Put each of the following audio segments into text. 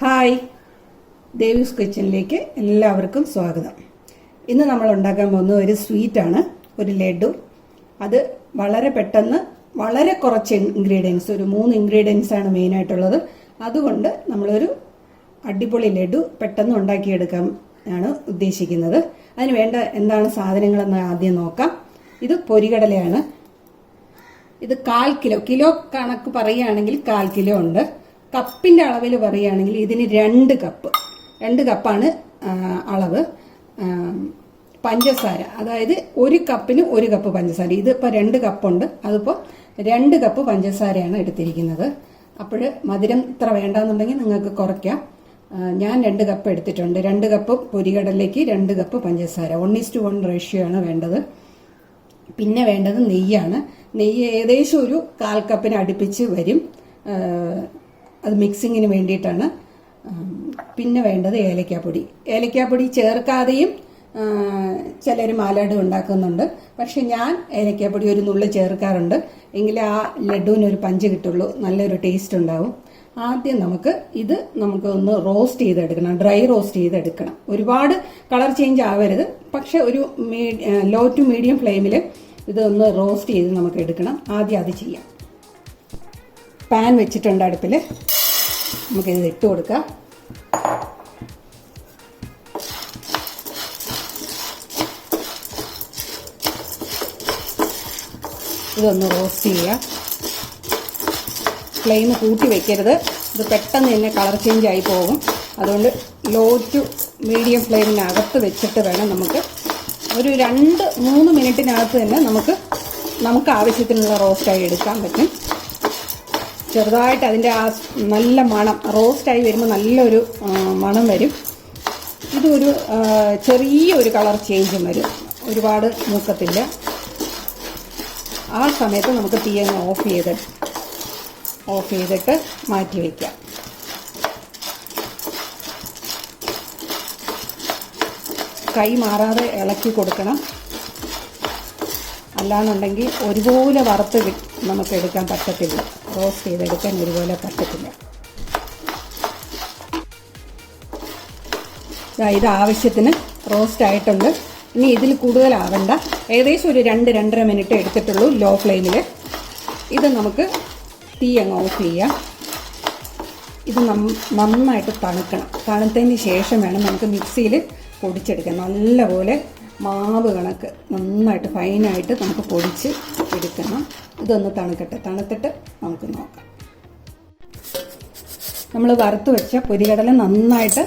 Hi, ദേവൂസ് കിച്ചണിലേക്ക് എല്ലാവർക്കും സ്വാഗതം. ഇന്ന് നമ്മൾ ഉണ്ടാക്കാൻ പോകുന്ന ഒരു സ്വീറ്റാണ്, ഒരു ലഡു. അത് വളരെ പെട്ടെന്ന് വളരെ കുറച്ച് ഇൻഗ്രീഡിയൻസ്, ഒരു 3 ഇൻഗ്രീഡിയൻസ് ആണ് മെയിനായിട്ടുള്ളത്. അതുകൊണ്ട് നമ്മളൊരു അടിപൊളി ലഡു പെട്ടെന്ന് ഉണ്ടാക്കിയെടുക്കാൻ ആണ് ഉദ്ദേശിക്കുന്നത്. അതിന് വേണ്ട എന്താണ് സാധനങ്ങളെന്ന് ആദ്യം നോക്കാം. ഇത് പൊരികടലയാണ്. ഇത് 1/4 കിലോ കണക്ക് പറയുകയാണെങ്കിൽ 1/4 കിലോ ഉണ്ട്. കപ്പിൻ്റെ അളവിൽ പറയുകയാണെങ്കിൽ ഇതിന് 2 കപ്പാണ് അളവ്. പഞ്ചസാര, അതായത് 1 കപ്പിന് 1 കപ്പ് പഞ്ചസാര. ഇതിപ്പോൾ 2 കപ്പുണ്ട്, അതിപ്പോൾ 2 കപ്പ് പഞ്ചസാരയാണ് എടുത്തിരിക്കുന്നത്. അപ്പോൾ മധുരം ഇത്ര വേണ്ടാന്നുണ്ടെങ്കിൽ നിങ്ങൾക്ക് കുറയ്ക്കാം. ഞാൻ 2 കപ്പ് എടുത്തിട്ടുണ്ട്. 2 കപ്പ് പൊരികടലേക്ക് 2 കപ്പ് പഞ്ചസാര, 1:1 റേഷ്യോ ആണ് വേണ്ടത്. പിന്നെ വേണ്ടത് നെയ്യാണ്. നെയ്യ് ഏകദേശം ഒരു 1/4 കപ്പിന് അടുപ്പിച്ച് വരും. അത് മിക്സിങ്ങിന് വേണ്ടിയിട്ടാണ്. പിന്നെ വേണ്ടത് ഏലക്കാപ്പൊടി. ഏലക്കാപ്പൊടി ചേർക്കാതെയും ചിലർ മാലാഡു ഉണ്ടാക്കുന്നുണ്ട്. പക്ഷെ ഞാൻ ഏലക്കാപ്പൊടി ഒരു നുള്ളി ചേർക്കാറുണ്ട്. എങ്കിലേ ആ ലഡുവിനൊരു പഞ്ച് കിട്ടുള്ളൂ, നല്ലൊരു ടേസ്റ്റ് ഉണ്ടാവും. ആദ്യം നമുക്ക് ഒന്ന് റോസ്റ്റ് ചെയ്തെടുക്കണം, ഡ്രൈ റോസ്റ്റ് ചെയ്തെടുക്കണം. ഒരുപാട് കളർ ചേഞ്ച് ആവരുത്, പക്ഷെ ഒരു ലോ ടു മീഡിയം ഫ്ലെയിമിൽ ഇതൊന്ന് റോസ്റ്റ് ചെയ്ത് നമുക്ക് എടുക്കണം. ആദ്യം അത് ചെയ്യാം. പാൻ വെച്ചിട്ടുണ്ട് അടുപ്പിൽ. നമുക്കിത് ഇട്ട് കൊടുക്കാം. ഇതൊന്ന് റോസ്റ്റ് ചെയ്യുക. ഫ്ലെയിം കൂട്ടി വെക്കരുത്, ഇത് പെട്ടെന്ന് തന്നെ കളർ ചേഞ്ച് ആയി പോകും. അതുകൊണ്ട് ലോ ടു മീഡിയം ഫ്ലെയിമിനകത്ത് വെച്ചിട്ട് വേണം നമുക്ക് ഒരു 2-3 മിനിറ്റിനകത്ത് തന്നെ നമുക്ക് ആവശ്യത്തിനുള്ള റോസ്റ്റായി എടുക്കാൻ പറ്റും. ചെറുതായിട്ട് അതിൻ്റെ ആ നല്ല മണം, റോസ്റ്റായി വരുമ്പോൾ നല്ലൊരു മണം വരും. ഇതൊരു ചെറിയൊരു കളർ ചേഞ്ചും വരും, ഒരുപാട് മൂക്കത്തില്ല. ആ സമയത്ത് നമുക്ക് തീ അങ്ങ് ഓഫ് ചെയ്തിട്ട് മാറ്റി വയ്ക്കാം. കൈ മാറാതെ ഇളക്കി കൊടുക്കണം, അല്ലാന്നുണ്ടെങ്കിൽ ഒരുപോലെ വറുത്ത് നമുക്ക് എടുക്കാൻ പറ്റത്തില്ല. റോസ്റ്റ് ചെയ്തെടുക്കാൻ ഒരുപോലെ പറ്റത്തില്ല. ഇത് ആവശ്യത്തിന് റോസ്റ്റ് ആയിട്ടുണ്ട്. ഇനി ഇതിൽ കൂടുതലാവണ്ട, ഏകദേശം ഒരു 2-2.5 മിനിറ്റ് എടുത്തിട്ടുള്ളൂ ലോ ഫ്ലെയിമിൽ. ഇത് നമുക്ക് തീ അങ്ങ് ഓഫ് ചെയ്യാം. ഇത് നന്നായിട്ട് തണുക്കണം. തണുത്തതിന് ശേഷം വേണം നമുക്ക് മിക്സിയിൽ പൊടിച്ചെടുക്കാൻ. നല്ലപോലെ മാവ് കണക്ക് നന്നായിട്ട് ഫൈനായിട്ട് നമുക്ക് പൊടിച്ച് എടുക്കണം. ഇതൊന്ന് തണുക്കട്ടെ. തണുത്തിട്ട് നമുക്ക് നോക്കാം. നമ്മൾ വറുത്ത് വെച്ച പൊരികടല നന്നായിട്ട്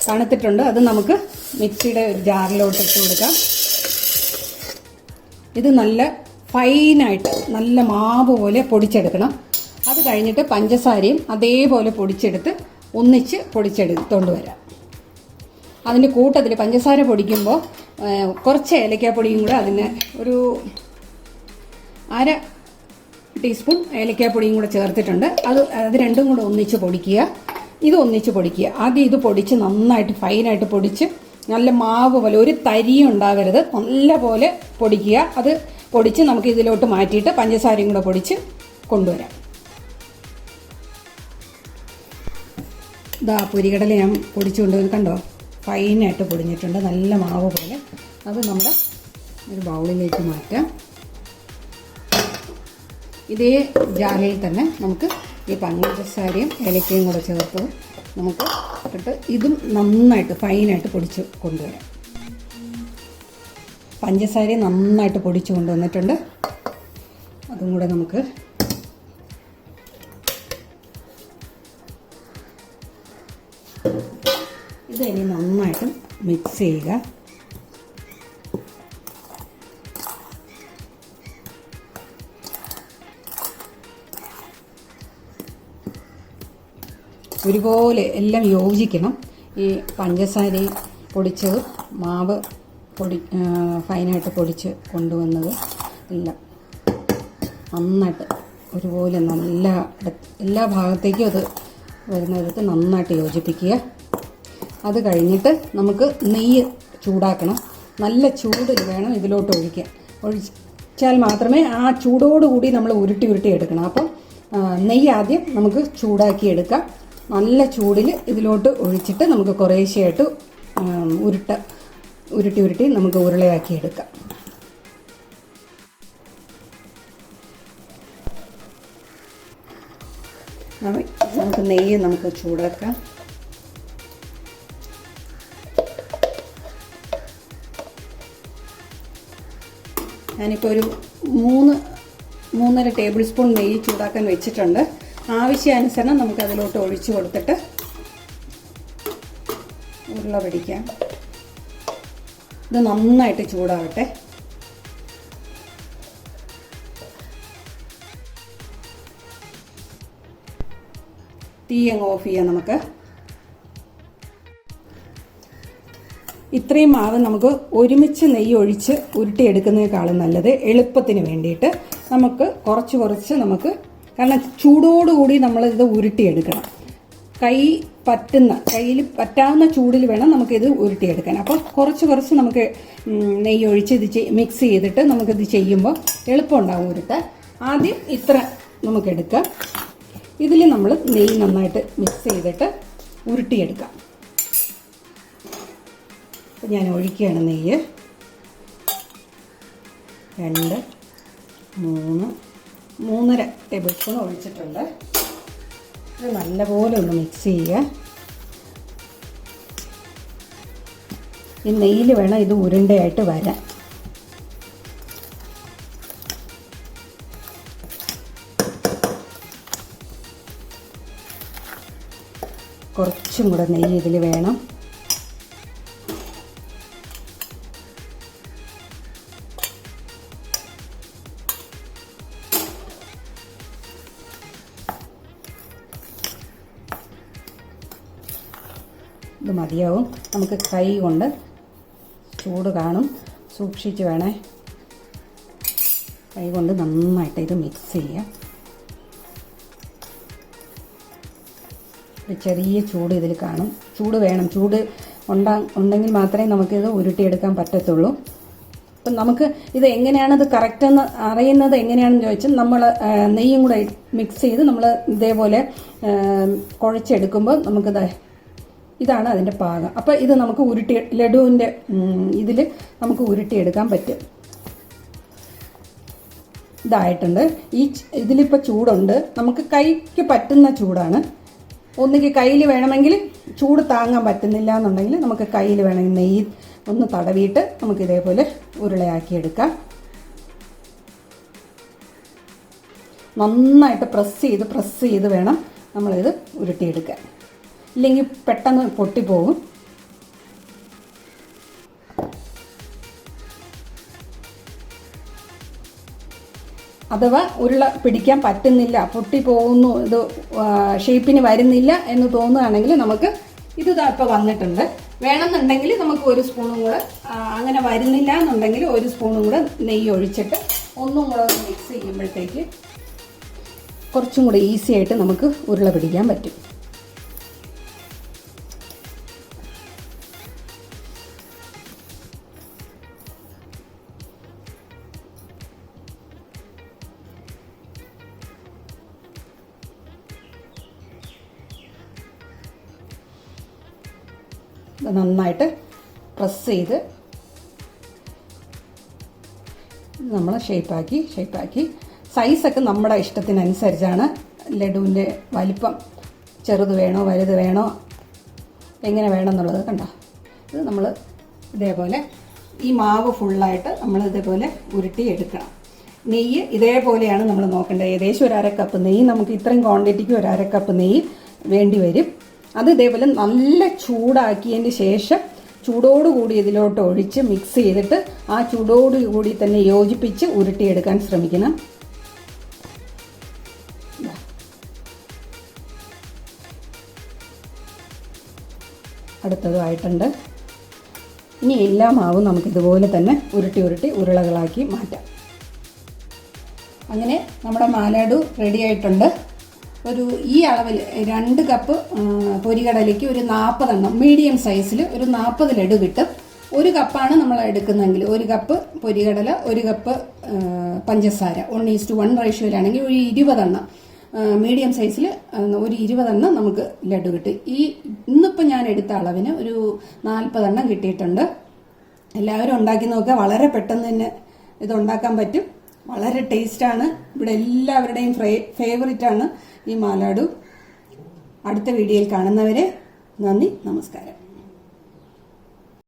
തണുത്തിട്ടുണ്ട്. അത് നമുക്ക് മിക്സിയുടെ ജാറിലോട്ട് ഇട്ട് കൊടുക്കാം. ഇത് നല്ല ഫൈനായിട്ട് നല്ല മാവ് പോലെ പൊടിച്ചെടുക്കണം. അത് കഴിഞ്ഞിട്ട് പഞ്ചസാരയും അതേപോലെ പൊടിച്ചെടുത്ത് ഒന്നിച്ച് പൊടിച്ചെടുത്തോണ്ട് വരാം. അതിൻ്റെ കൂട്ടത്തിൽ പഞ്ചസാര പൊടിക്കുമ്പോൾ കുറച്ച് ഏലക്കാപ്പൊടിയും കൂടെ, അതിന് ഒരു 1/2 ടീസ്പൂൺ ഏലക്കാപ്പൊടിയും കൂടെ ചേർത്തിട്ടുണ്ട്. അത് രണ്ടും കൂടെ ഒന്നിച്ച് പൊടിക്കുക. ഇത് ഒന്നിച്ച് പൊടിക്കുക. ആദ്യം ഇത് പൊടിച്ച് നന്നായിട്ട് ഫൈനായിട്ട് പൊടിച്ച് നല്ല മാവ് പോലെ, ഒരു തരിയും ഉണ്ടാകരുത്, നല്ല പോലെ പൊടിക്കുക. അത് പൊടിച്ച് നമുക്ക് ഇതിലോട്ട് മാറ്റിയിട്ട് പഞ്ചസാരയും കൂടെ പൊടിച്ച് കൊണ്ടുവരാം. ഇതാ പൊരികടല ഞാൻ പൊടിച്ചു കൊണ്ടുവന്ന് കണ്ടോ, ഫൈനായിട്ട് പൊടിഞ്ഞിട്ടുണ്ട്, നല്ല മാവ് പോലെ. അത് നമ്മുടെ ഒരു ബൗളിലേക്ക് മാറ്റാം. ഇതേ ജാറിൽ തന്നെ നമുക്ക് ഈ പഞ്ചസാരയും ഏലക്കയും കൂടെ ചേർത്ത് നമുക്ക് ഇട്ട് ഇതും നന്നായിട്ട് ഫൈനായിട്ട് പൊടിച്ച് കൊണ്ടുവരാം. പഞ്ചസാരയും നന്നായിട്ട് പൊടിച്ച് കൊണ്ടുവന്നിട്ടുണ്ട്. അതും കൂടെ നമുക്ക് ഇതിനി നന്നായിട്ട് മിക്സ് ചെയ്യുക. ഒരുപോലെ എല്ലാം യോജിക്കണം. ഈ പഞ്ചസാരയും പൊടിച്ചത്, മാവ് ഫൈനായിട്ട് പൊടിച്ച് കൊണ്ടുവന്നത് എല്ലാം നന്നായിട്ട് ഒരുപോലെ എല്ലാ ഭാഗത്തേക്കും അത് വരുന്നിടത്ത് നന്നായിട്ട് യോജിപ്പിക്കുക. അത് കഴിഞ്ഞിട്ട് നമുക്ക് നെയ്യ് ചൂടാക്കണം. നല്ല ചൂടിൽ വേണം ഇതിലോട്ട് ഒഴിച്ചാൽ മാത്രമേ ആ ചൂടോടുകൂടി നമ്മൾ ഉരുട്ടി എടുക്കണം. അപ്പം നെയ്യ് ആദ്യം നമുക്ക് ചൂടാക്കി എടുക്കാം. നല്ല ചൂടിൽ ഇതിലോട്ട് ഒഴിച്ചിട്ട് നമുക്ക് കുറേശ്ശെയായിട്ട് ഉരുട്ടി നമുക്ക് ഉരുളയാക്കി എടുക്കാം. നമുക്ക് നെയ്യ് നമുക്ക് ചൂടാക്കാം. ഞാനിപ്പോൾ ഒരു 3-3.5 ടേബിൾ സ്പൂൺ നെയ്യ് ചൂടാക്കാൻ വെച്ചിട്ടുണ്ട്. ആവശ്യാനുസരണം നമുക്ക് അതിലോട്ട് ഒഴിച്ചു കൊടുത്തിട്ട് ഉരുള പിടിക്കാം. ഇത് നന്നായിട്ട് ചൂടാവട്ടെ. തീ അങ്ങ് ഓഫ് ചെയ്യാം. നമുക്ക് ഇത്രയും മാവ് നമുക്ക് ഒരുമിച്ച് നെയ്യ് ഒഴിച്ച് ഉരുട്ടിയെടുക്കുന്നതിനേക്കാളും നല്ലത് എളുപ്പത്തിന് വേണ്ടിയിട്ട് നമുക്ക് കുറച്ച് നമുക്ക്, കാരണം ചൂടോടുകൂടി നമ്മൾ ഇത് ഉരുട്ടിയെടുക്കണം. കയ്യിൽ പറ്റാവുന്ന ചൂടിൽ വേണം നമുക്കിത് ഉരുട്ടിയെടുക്കാൻ. അപ്പോൾ കുറച്ച് നമുക്ക് നെയ്യ് ഒഴിച്ച് ഇത് മിക്സ് ചെയ്തിട്ട് നമുക്കിത് ചെയ്യുമ്പോൾ എളുപ്പമുണ്ടാകും ഉരുട്ടാൻ. ആദ്യം ഇത്ര നമുക്കെടുക്കാം. ഇതിൽ നമ്മൾ നെയ്യ് നന്നായിട്ട് മിക്സ് ചെയ്തിട്ട് ഉരുട്ടിയെടുക്കാം. അപ്പം ഞാൻ ഒഴിക്കുകയാണ് നെയ്യ്. 2, 3, 3.5 ടേബിൾ സ്പൂൺ ഒഴിച്ചിട്ടുണ്ട്. ഇത് നല്ലപോലെ ഒന്ന് മിക്സ് ചെയ്യുക. ഈ നെയ്യിൽ വേണം ഇത് ഉരുണ്ടയായിട്ട് വരാൻ. കുറച്ചും കൂടെ നെയ്യ് ഇതിൽ വേണം. ഇത് മതിയാവും. നമുക്ക് കൈ കൊണ്ട് ചൂട് കാണും, സൂക്ഷിച്ച് വേണേ. കൈ കൊണ്ട് നന്നായിട്ട് ഇത് മിക്സ് ചെയ്യുക. ഒരു ചെറിയ ചൂട് ഇതിൽ കാണും. ചൂട് വേണം. ചൂട് ഉണ്ടെങ്കിൽ മാത്രമേ നമുക്കിത് ഉരുട്ടിയെടുക്കാൻ പറ്റത്തുള്ളൂ. അപ്പം നമുക്ക് ഇത് എങ്ങനെയാണത് കറക്റ്റെന്ന് അറിയുന്നത് എങ്ങനെയാണെന്ന് ചോദിച്ചാൽ, നമ്മൾ നെയ്യും കൂടെ മിക്സ് ചെയ്ത് നമ്മൾ ഇതേപോലെ കുഴച്ചെടുക്കുമ്പോൾ നമുക്കിത് ഇതാണ് അതിൻ്റെ പാകം. അപ്പോൾ ഇത് നമുക്ക് ലഡുവിൻ്റെ ഇതിൽ നമുക്ക് ഉരുട്ടിയെടുക്കാൻ പറ്റും. ഇതായിട്ടുണ്ട്. ഇതിലിപ്പോൾ ചൂടുണ്ട്. നമുക്ക് കൈക്ക് പറ്റുന്ന ചൂടാണ്. ഒന്നുകിൽ കയ്യിൽ വേണമെങ്കിൽ, ചൂട് താങ്ങാൻ പറ്റുന്നില്ല എന്നുണ്ടെങ്കിൽ നമുക്ക് കയ്യിൽ വേണമെങ്കിൽ നെയ്യ് ഒന്ന് തടവിയിട്ട് നമുക്ക് ഇതേപോലെ ഉരുളയാക്കിയെടുക്കാം. നന്നായിട്ട് പ്രസ് ചെയ്ത് വേണം നമ്മളിത് ഉരുട്ടിയെടുക്കാൻ. ഇല്ലെങ്കിൽ പെട്ടെന്ന് പൊട്ടിപ്പോകും. അഥവാ ഉരുള പിടിക്കാൻ പറ്റുന്നില്ല, പൊട്ടിപ്പോകുന്നു, ഇത് ഷേപ്പിന് വരുന്നില്ല എന്ന് തോന്നുകയാണെങ്കിൽ നമുക്ക് ഇത് ഇപ്പോൾ വന്നിട്ടുണ്ട്. വേണമെന്നുണ്ടെങ്കിൽ നമുക്ക് 1 സ്പൂണും കൂടെ, അങ്ങനെ വരുന്നില്ല എന്നുണ്ടെങ്കിൽ 1 സ്പൂണും കൂടെ നെയ്യ് ഒഴിച്ചിട്ട് ഒന്നും കൂടെ മിക്സ് ചെയ്യുമ്പോഴത്തേക്ക് കുറച്ചും കൂടെ ഈസി ആയിട്ട് നമുക്ക് ഉരുള പിടിക്കാൻ പറ്റും. നന്നായിട്ട് പ്രസ് ചെയ്ത് നമ്മൾ ഷേപ്പാക്കി സൈസൊക്കെ നമ്മുടെ ഇഷ്ടത്തിനനുസരിച്ചാണ്. ലഡുവിൻ്റെ വലിപ്പം ചെറുത് വേണോ വലുത് വേണോ എങ്ങനെ വേണമെന്നുള്ളത് കണ്ടോ. ഇത് നമ്മൾ ഇതേപോലെ ഈ മാവ് ഫുള്ളായിട്ട് നമ്മൾ ഇതേപോലെ ഉരുട്ടി എടുക്കണം. നെയ്യ് ഇതേപോലെയാണ് നമ്മൾ നോക്കേണ്ടത്. ഏകദേശം 1/2 കപ്പ് നെയ്യ്, നമുക്ക് ഇത്രയും ക്വാണ്ടിറ്റിക്ക് 1/2 കപ്പ് നെയ്യ് വേണ്ടി വരും. അത് ഇതേപോലെ നല്ല ചൂടാക്കിയതിന് ശേഷം ചൂടോടുകൂടി ഇതിലോട്ട് ഒഴിച്ച് മിക്സ് ചെയ്തിട്ട് ആ ചൂടോടുകൂടി തന്നെ യോജിപ്പിച്ച് ഉരുട്ടിയെടുക്കാൻ ശ്രമിക്കണം. അടുത്തതുമായിട്ടുണ്ട്. ഇനി എല്ലാ മാവും നമുക്കിതുപോലെ തന്നെ ഉരുട്ടി ഉരുളകളാക്കി മാറ്റാം. അങ്ങനെ നമ്മുടെ മാലാഡു റെഡി ആയിട്ടുണ്ട്. ഈ അളവിൽ 2 കപ്പ് പൊരികടലയ്ക്ക് ഒരു 40 എണ്ണം മീഡിയം സൈസിൽ ഒരു 40 ലഡു കിട്ടും. 1 കപ്പാണ് നമ്മൾ എടുക്കുന്നതെങ്കിൽ 1 കപ്പ് പൊരികടല, 1 കപ്പ് പഞ്ചസാര 1:1 റേഷ്യോയിലാണെങ്കിൽ ഒരു 20 എണ്ണം മീഡിയം സൈസിൽ ഒരു 20 എണ്ണം നമുക്ക് ലഡു കിട്ടി. ഇന്നിപ്പോൾ ഞാൻ എടുത്ത അളവിന് ഒരു 40 എണ്ണം കിട്ടിയിട്ടുണ്ട്. എല്ലാവരും ഉണ്ടാക്കി നോക്കുക. വളരെ പെട്ടെന്ന് തന്നെ ഇത് ഉണ്ടാക്കാൻ പറ്റും. വളരെ ടേസ്റ്റാണ്. ഇവിടെ എല്ലാവരുടെയും ഫേവറേറ്റ് ആണ് ഈ മാലാഡു. അടുത്ത വീഡിയോയിൽ കാണുന്നവരെ നന്ദി, നമസ്കാരം.